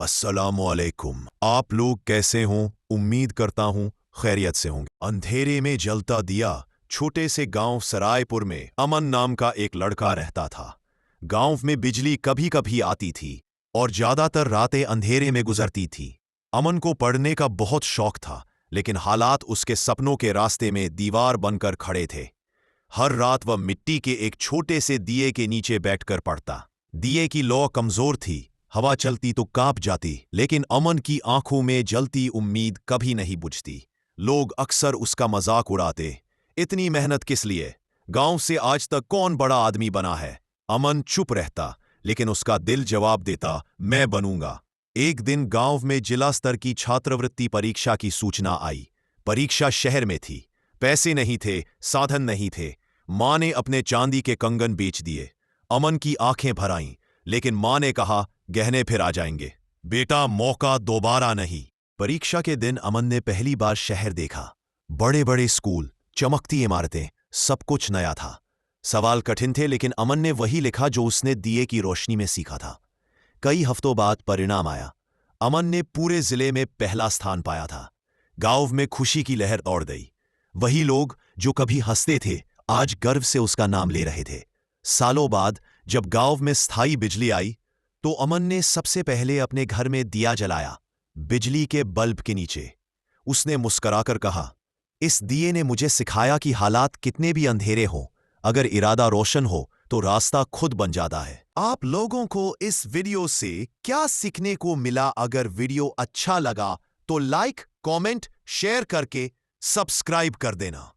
अस्सलामुअलैकुम। आप लोग कैसे हों? उम्मीद करता हूँ खैरियत से होंगे। अंधेरे में जलता दिया छोटे से गांव सरायपुर में अमन नाम का एक लड़का रहता था। गांव में बिजली कभी कभी आती थी और ज्यादातर रातें अंधेरे में गुजरती थी। अमन को पढ़ने का बहुत शौक था, लेकिन हालात उसके सपनों के रास्ते में दीवार बनकर खड़े थे। हर रात वह मिट्टी के एक छोटे से दिए के नीचे बैठकर पढ़ता। दिए की लौ कमजोर थी, हवा चलती तो कांप जाती, लेकिन अमन की आंखों में जलती उम्मीद कभी नहीं बुझती। लोग अक्सर उसका मजाक उड़ाते, इतनी मेहनत किस लिए? गांव से आज तक कौन बड़ा आदमी बना है? अमन चुप रहता, लेकिन उसका दिल जवाब देता, मैं बनूंगा। एक दिन गांव में जिला स्तर की छात्रवृत्ति परीक्षा की सूचना आई। परीक्षा शहर में थी। पैसे नहीं थे, साधन नहीं थे। मां ने अपने चांदी के कंगन बेच दिए। अमन की आंखें भर आईं, लेकिन मां ने कहा, गहने फिर आ जाएंगे बेटा, मौका दोबारा नहीं। परीक्षा के दिन अमन ने पहली बार शहर देखा। बड़े बड़े स्कूल, चमकती इमारतें, सब कुछ नया था। सवाल कठिन थे, लेकिन अमन ने वही लिखा जो उसने दिए की रोशनी में सीखा था। कई हफ्तों बाद परिणाम आया। अमन ने पूरे जिले में पहला स्थान पाया था। गांव में खुशी की लहर दौड़ गई। वही लोग जो कभी हंसते थे, आज गर्व से उसका नाम ले रहे थे। सालों बाद जब गांव में स्थायी बिजली आई, तो अमन ने सबसे पहले अपने घर में दिया जलाया, बिजली के बल्ब के नीचे। उसने मुस्कुराकर कहा, इस दिए ने मुझे सिखाया कि हालात कितने भी अंधेरे हों, अगर इरादा रोशन हो तो रास्ता खुद बन जाता है। आप लोगों को इस वीडियो से क्या सीखने को मिला? अगर वीडियो अच्छा लगा तो लाइक, कमेंट, शेयर करके सब्सक्राइब कर देना।